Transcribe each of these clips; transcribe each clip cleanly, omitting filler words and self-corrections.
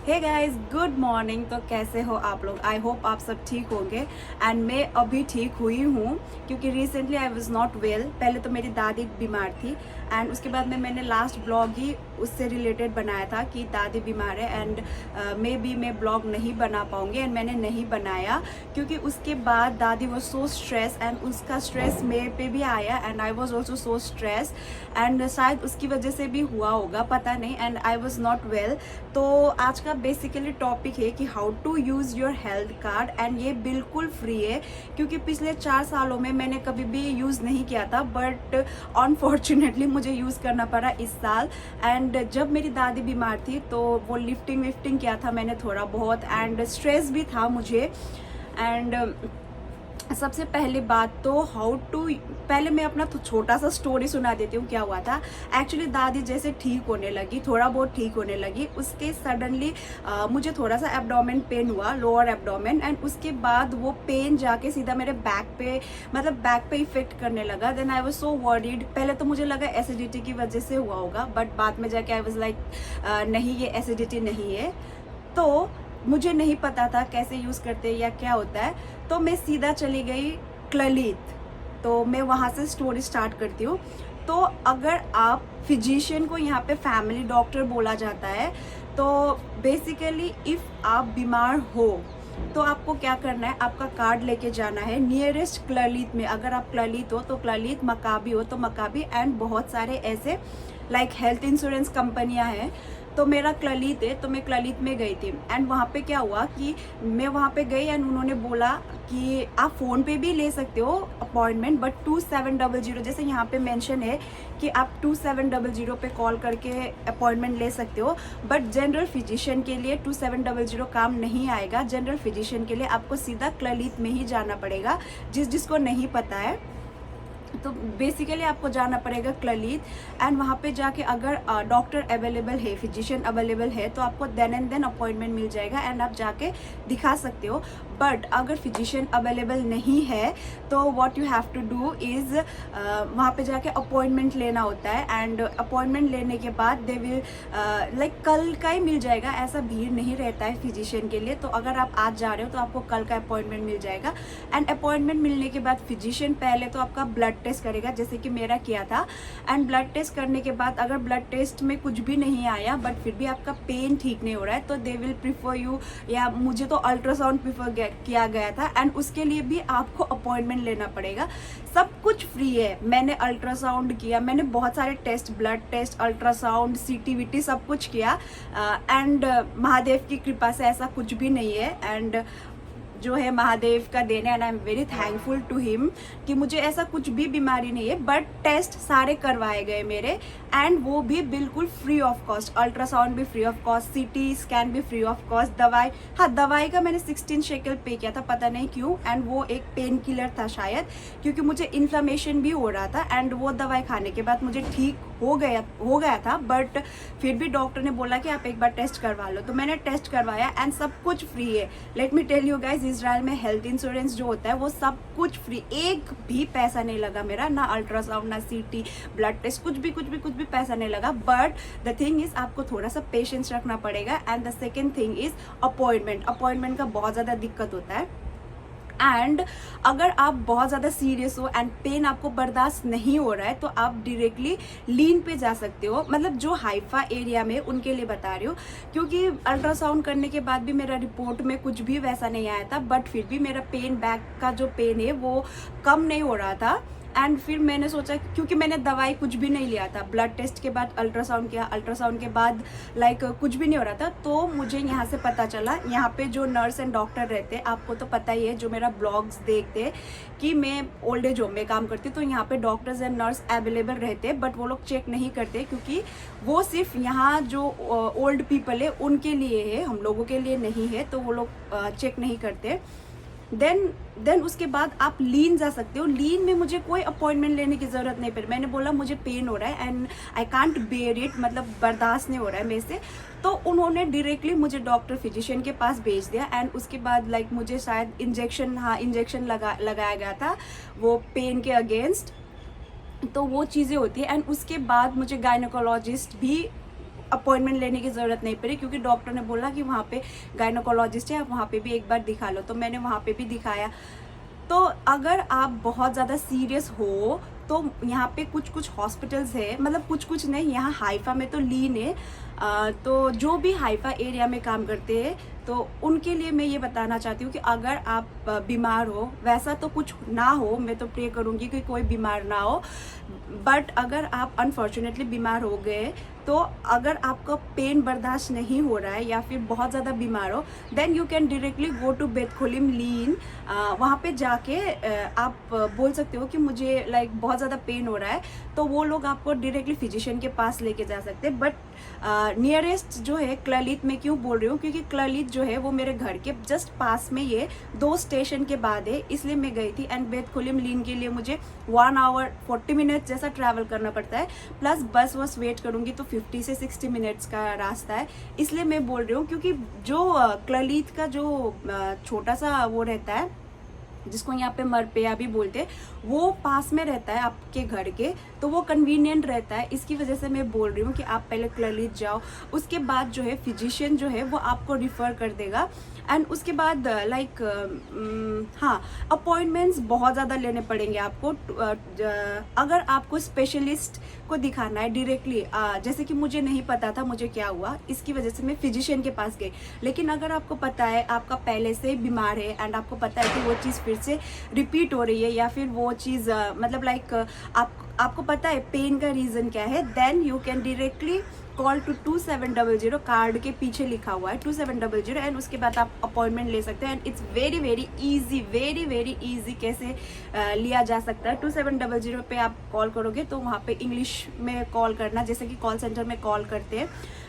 Hey guys, good morning. तो कैसे हो आप लोग? आई होप आप सब ठीक होंगे। एंड मैं अभी ठीक हुई हूँ क्योंकि recently I was not well. पहले तो मेरी दादी बीमार थी एंड उसके बाद में मैंने लास्ट ब्लॉग ही उससे रिलेटेड बनाया था कि दादी बीमार है एंड मे बी मैं ब्लॉग नहीं बना पाऊँगी। एंड मैंने नहीं बनाया क्योंकि उसके बाद दादी वॉज सो स्ट्रेस एंड उसका स्ट्रेस मेरे पे भी आया and I was also so stress and शायद उसकी वजह से भी हुआ होगा, पता नहीं। And I was not well. तो आज का बेसिकली टॉपिक है कि how to use your health card and ये बिल्कुल फ्री है क्योंकि पिछले 4 सालों में मैंने कभी भी यूज़ नहीं किया था बट अनफॉर्चुनेटली मुझे यूज़ करना पड़ा इस साल। एंड जब मेरी दादी बीमार थी तो वो लिफ्टिंग विफ्टिंग किया था मैंने थोड़ा बहुत एंड स्ट्रेस भी था मुझे। एंड सबसे पहले बात तो पहले मैं अपना तो छोटा सा स्टोरी सुना देती हूँ क्या हुआ था। एक्चुअली दादी जैसे ठीक होने लगी, थोड़ा बहुत ठीक होने लगी, उसके सडनली मुझे थोड़ा सा एब्डोमेन पेन हुआ, लोअर एब्डोमेन। एंड उसके बाद वो पेन जाके सीधा मेरे बैक पे इफेक्ट करने लगा। Then I was so worried. पहले तो मुझे लगा एसिडिटी की वजह से हुआ होगा बट बाद में जाके आई वाज लाइक नहीं, ये एसिडिटी नहीं है। तो मुझे नहीं पता था कैसे यूज़ करते हैं या क्या होता है, तो मैं सीधा चली गई क्ललित। तो मैं वहाँ से स्टोरी स्टार्ट करती हूँ। तो अगर आप फिजिशियन को यहाँ पे फैमिली डॉक्टर बोला जाता है, तो बेसिकली इफ़ आप बीमार हो तो आपको क्या करना है, आपका कार्ड लेके जाना है नियरेस्ट क्ललित में। अगर आप क्ललित हो तो क्ललित, मकाबी हो तो मकाबी एंड बहुत सारे ऐसे लाइक हेल्थ इंश्योरेंस कंपनियां हैं। तो मेरा क्ललित है तो मैं क्ललित में गई थी एंड वहाँ पे क्या हुआ कि मैं वहाँ पे गई एंड उन्होंने बोला कि आप फ़ोन पे भी ले सकते हो अपॉइंटमेंट बट 2700 जैसे यहाँ पे मेंशन है कि आप 2700 पे कॉल करके अपॉइंटमेंट ले सकते हो। बट जनरल फिजिशियन के लिए 2700 काम नहीं आएगा। जनरल फिजिशियन के लिए आपको सीधा क्ललित में ही जाना पड़ेगा। जिसको नहीं पता है तो बेसिकली आपको जाना पड़ेगा क्ललित एंड वहाँ पे जाके अगर डॉक्टर अवेलेबल है, फिजिशियन अवेलेबल है तो आपको देन एंड देन अपॉइंटमेंट मिल जाएगा एंड आप जाके दिखा सकते हो। बट अगर फिजिशियन अवेलेबल नहीं है तो what you have to do is वहाँ पे जाके अपॉइंटमेंट लेना होता है एंड अपॉइंटमेंट लेने के बाद दे विल लाइक कल का ही मिल जाएगा। ऐसा भीड़ नहीं रहता है फिजिशियन के लिए। तो अगर आप आज जा रहे हो तो आपको कल का अपॉइंटमेंट मिल जाएगा एंड अपॉइंटमेंट मिलने के बाद फिजिशियन पहले तो आपका ब्लड टेस्ट करेगा जैसे कि मेरा किया था। एंड ब्लड टेस्ट करने के बाद अगर ब्लड टेस्ट में कुछ भी नहीं आया बट फिर भी आपका पेन ठीक नहीं हो रहा है तो दे विल प्रीफर यू, या मुझे तो अल्ट्रासाउंड प्रीफर किया गया था एंड उसके लिए भी आपको अपॉइंटमेंट लेना पड़ेगा। सब कुछ फ्री है। मैंने अल्ट्रासाउंड किया, मैंने बहुत सारे test, blood test, ultrasound, CT-VT सब कुछ किया एंड महादेव की कृपा से ऐसा कुछ भी नहीं है। एंड जो है महादेव का देन है and I am very thankful to him कि मुझे ऐसा कुछ भी बीमारी नहीं है। बट टेस्ट सारे करवाए गए मेरे एंड वो भी बिल्कुल फ्री ऑफ कॉस्ट। अल्ट्रासाउंड भी free of cost, CT scan भी फ्री ऑफ कॉस्ट। दवाई, हाँ दवाई का मैंने 16 शेकल पे किया था, पता नहीं क्यों। एंड वो एक पेन किलर था शायद क्योंकि मुझे इन्फ्लेमेशन भी हो रहा था एंड वो दवाई खाने के बाद मुझे ठीक हो गया था। बट फिर भी डॉक्टर ने बोला कि आप एक बार टेस्ट करवा लो, तो मैंने टेस्ट करवाया एंड सब कुछ फ्री है। Let me tell you guys, Israel में हेल्थ इंश्योरेंस जो होता है वो सब कुछ फ्री, एक भी पैसा नहीं लगा मेरा, ना अल्ट्रासाउंड, ना CT, ब्लड टेस्ट, कुछ भी पैसा नहीं लगा। बट द थिंग इज आपको थोड़ा सा पेशेंस रखना पड़ेगा and the second thing is appointment का बहुत ज़्यादा दिक्कत होता है। एंड अगर आप बहुत ज़्यादा सीरियस हो एंड पेन आपको बर्दाश्त नहीं हो रहा है तो आप डायरेक्टली लीन पे जा सकते हो। मतलब जो हाइफा एरिया में उनके लिए बता रही हूँ क्योंकि अल्ट्रासाउंड करने के बाद भी मेरा रिपोर्ट में कुछ भी वैसा नहीं आया था बट फिर भी मेरा पेन, बैक का जो पेन है वो कम नहीं हो रहा था। एंड फिर मैंने सोचा, क्योंकि मैंने दवाई कुछ भी नहीं लिया था, ब्लड टेस्ट के बाद अल्ट्रासाउंड किया, अल्ट्रासाउंड के बाद लाइक कुछ भी नहीं हो रहा था, तो मुझे यहाँ से पता चला, यहाँ पे जो नर्स एंड डॉक्टर रहते, आपको तो पता ही है जो मेरा ब्लॉग्स देखते कि मैं ओल्ड एज होम में काम करती, तो यहाँ पे डॉक्टर्स एंड नर्स अवेलेबल रहते बट वो लोग चेक नहीं करते क्योंकि वो सिर्फ यहाँ जो ओल्ड पीपल है उनके लिए है, हम लोगों के लिए नहीं है, तो वो लोग चेक नहीं करते। देन उसके बाद आप लीन जा सकते हो। लीन में मुझे कोई अपॉइंटमेंट लेने की ज़रूरत नहीं पड़ी। मैंने बोला मुझे पेन हो रहा है and I can't bear it, मतलब बर्दाश्त नहीं हो रहा है मेरे से, तो उन्होंने डायरेक्टली मुझे डॉक्टर फिजिशियन के पास भेज दिया। एंड उसके बाद लाइक मुझे शायद इंजेक्शन लगाया गया था वो पेन के अगेंस्ट, तो वो चीज़ें होती है। एंड उसके बाद मुझे गायनोकोलॉजिस्ट भी अपॉइंटमेंट लेने की ज़रूरत नहीं पड़ी, क्योंकि डॉक्टर ने बोला कि वहाँ पे गायनोकोलॉजिस्ट है, आप वहाँ पे भी एक बार दिखा लो। तो मैंने वहाँ पे भी दिखाया। तो अगर आप बहुत ज़्यादा सीरियस हो तो यहाँ पे कुछ कुछ हॉस्पिटल्स है, मतलब कुछ कुछ नहीं, यहाँ हाइफा में तो लीन है। तो जो भी हाइफा एरिया में काम करते हैं तो उनके लिए मैं ये बताना चाहती हूँ कि अगर आप बीमार हो, वैसा तो कुछ ना हो, मैं तो प्रे करूँगी कि कोई बीमार ना हो, बट अगर आप अनफॉर्चुनेटली बीमार हो गए तो अगर आपका पेन बर्दाश्त नहीं हो रहा है या फिर बहुत ज़्यादा बीमार हो, then you can directly go to बेतखोलिम लीन। वहाँ पे जाके आप बोल सकते हो कि मुझे लाइक बहुत ज़्यादा पेन हो रहा है, तो वो लोग आपको डायरेक्टली फिजिशियन के पास लेके जा सकते हैं। बट नियरेस्ट जो है क्ललित में क्यों बोल रही हूँ, क्योंकि क्ललित जो है वो मेरे घर के जस्ट पास में, ये 2 स्टेशन के बाद है, इसलिए मैं गई थी। एंड बेतखोलिम लीन के लिए मुझे 1 आवर 40 मिनट जैसा ट्रैवल करना पड़ता है, प्लस बस वस वेट करूँगी तो 50 से 60 मिनट्स का रास्ता है। इसलिए मैं बोल रही हूँ क्योंकि जो क्ललित का जो छोटा सा वो रहता है, जिसको यहाँ पे मरपेया भी बोलते हैं, वो पास में रहता है आपके घर के, तो वो कन्वीनियंट रहता है। इसकी वजह से मैं बोल रही हूँ कि आप पहले क्ललित जाओ, उसके बाद जो है फिजिशियन जो है वो आपको रिफ़र कर देगा। एंड उसके बाद लाइक हाँ, अपॉइंटमेंट्स बहुत ज़्यादा लेने पड़ेंगे आपको। अगर आपको स्पेशलिस्ट को दिखाना है डायरेक्टली, जैसे कि मुझे नहीं पता था मुझे क्या हुआ, इसकी वजह से मैं फिजिशियन के पास गई। लेकिन अगर आपको पता है आपका पहले से ही बीमार है एंड आपको पता है कि वो चीज़ फिर से रिपीट हो रही है, या फिर वो चीज़ मतलब लाइक आपको पता है पेन का रीज़न क्या है, then you can directly call to 2700, card के पीछे लिखा हुआ है 2700, एंड उसके बाद आप अपॉइंटमेंट ले सकते हैं। And it's very very easy, very very easy कैसे लिया जा सकता है। 2700 पे आप कॉल करोगे तो वहाँ पे इंग्लिश में कॉल करना, जैसे कि कॉल सेंटर में कॉल करते हैं।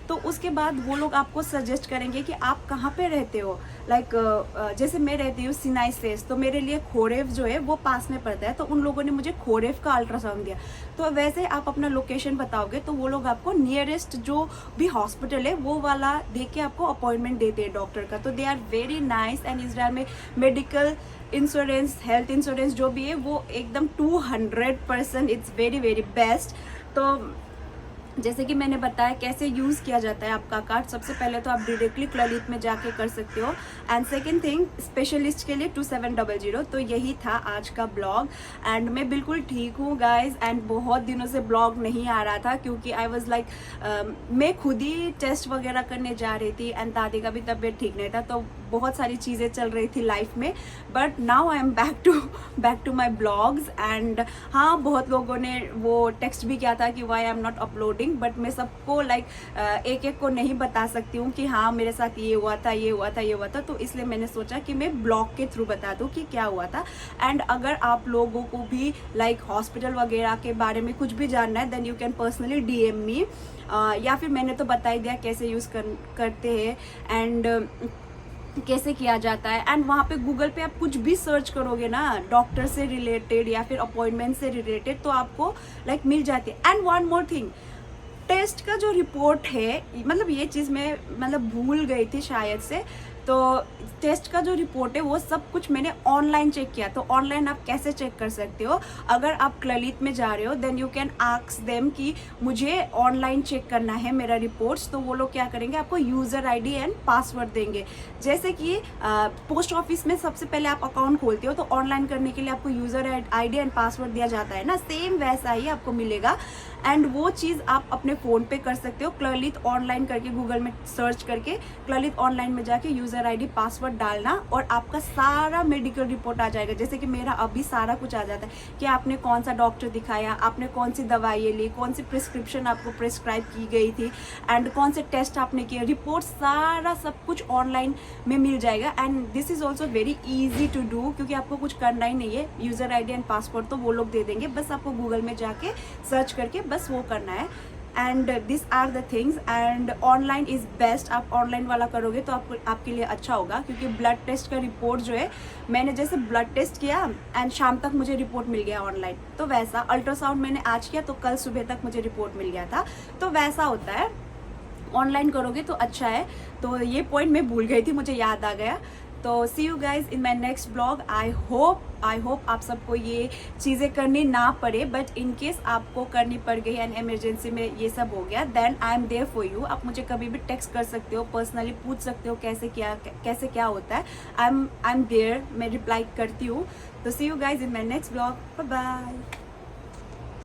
तो उसके बाद वो लोग आपको सजेस्ट करेंगे कि आप कहाँ पे रहते हो। लाइक जैसे मैं रहती हूँ सिनाई सेस, तो मेरे लिए खोरेव जो है वो पास में पड़ता है, तो उन लोगों ने मुझे खोरेव का अल्ट्रासाउंड दिया। तो वैसे आप अपना लोकेशन बताओगे तो वो लोग आपको नियरेस्ट जो भी हॉस्पिटल है वो वाला देख के आपको अपॉइंटमेंट देते हैं डॉक्टर का। तो they are very nice. And Israel में मेडिकल इंश्योरेंस, हेल्थ इंश्योरेंस जो भी है वो एकदम 200%, इट्स वेरी वेरी बेस्ट। तो जैसे कि मैंने बताया कैसे यूज़ किया जाता है आपका कार्ड, सबसे पहले तो आप डायरेक्टली क्ललित में जाके कर सकते हो। एंड सेकंड थिंग, स्पेशलिस्ट के लिए 2700। तो यही था आज का ब्लॉग। एंड मैं बिल्कुल ठीक हूँ गाइज, एंड बहुत दिनों से ब्लॉग नहीं आ रहा था क्योंकि आई वॉज लाइक मैं खुद ही टेस्ट वगैरह करने जा रही थी, एंड दादी का भी तबीयत ठीक नहीं था, तो बहुत सारी चीज़ें चल रही थी लाइफ में। But now I am back to my blogs. And हाँ, बहुत लोगों ने वो टेक्स्ट भी किया था कि why I am not uploading, but मैं सबको लाइक एक एक को नहीं बता सकती हूँ कि हाँ मेरे साथ ये हुआ था, ये हुआ था, ये हुआ था। तो इसलिए मैंने सोचा कि मैं ब्लॉग के थ्रू बता दूँ कि क्या हुआ था। एंड अगर आप लोगों को भी लाइक हॉस्पिटल वगैरह के बारे में कुछ भी जानना है, then you can personally DM me, या फिर मैंने तो बता ही दिया कैसे यूज़ करते हैं एंड कैसे किया जाता है। एंड वहाँ पे गूगल पे आप कुछ भी सर्च करोगे ना डॉक्टर से रिलेटेड या फिर अपॉइंटमेंट से रिलेटेड, तो आपको लाइक मिल जाती है। And one more thing, test का जो रिपोर्ट है, मतलब ये चीज़ मैं मतलब भूल गई थी शायद से, तो टेस्ट का जो रिपोर्ट है वो सब कुछ मैंने ऑनलाइन चेक किया। तो ऑनलाइन आप कैसे चेक कर सकते हो, अगर आप क्ललित में जा रहे हो then you can ask them कि मुझे ऑनलाइन चेक करना है मेरा रिपोर्ट्स। तो वो लोग क्या करेंगे, आपको यूज़र ID एंड पासवर्ड देंगे। जैसे कि पोस्ट ऑफिस में सबसे पहले आप अकाउंट खोलते हो तो ऑनलाइन करने के लिए आपको यूज़र ID एंड पासवर्ड दिया जाता है ना, सेम वैसा ही आपको मिलेगा। एंड वो चीज़ आप अपने फ़ोन पे कर सकते हो, क्ललित ऑनलाइन करके गूगल में सर्च करके क्ललित ऑनलाइन में जाके यूज़र ID पासवर्ड डालना और आपका सारा मेडिकल रिपोर्ट आ जाएगा। जैसे कि मेरा अभी सारा कुछ आ जाता है कि आपने कौन सा डॉक्टर दिखाया, आपने कौन सी दवाई ली, कौन सी प्रिस्क्रिप्शन आपको प्रिस्क्राइब की गई थी, एंड कौन से टेस्ट आपने किए, रिपोर्ट सारा सब कुछ ऑनलाइन में मिल जाएगा। And this is also very easy to do, क्योंकि आपको कुछ करना ही नहीं है, यूज़र ID एंड पासवर्ड तो वो लोग दे देंगे, बस आपको गूगल में जाके सर्च करके बस वो करना है। And this are the things. And online is best, आप ऑनलाइन वाला करोगे तो आपके लिए अच्छा होगा, क्योंकि ब्लड टेस्ट का रिपोर्ट जो है, मैंने जैसे ब्लड टेस्ट किया एंड शाम तक मुझे रिपोर्ट मिल गया ऑनलाइन, तो वैसा अल्ट्रासाउंड मैंने आज किया तो कल सुबह तक मुझे रिपोर्ट मिल गया था, तो वैसा होता है। ऑनलाइन करोगे तो अच्छा है। तो ये पॉइंट मैं भूल गई थी, मुझे याद आ गया। तो see you guys in my next blog. I hope आप सबको ये चीज़ें करनी ना पड़े, बट इन केस आपको करनी पड़ गई एंड इमरजेंसी में ये सब हो गया, then I am there for you. आप मुझे कभी भी टेक्स्ट कर सकते हो, पर्सनली पूछ सकते हो कैसे क्या होता है। आई एम देयर, मैं रिप्लाई करती हूँ। तो see you guys in my next blog, bye bye.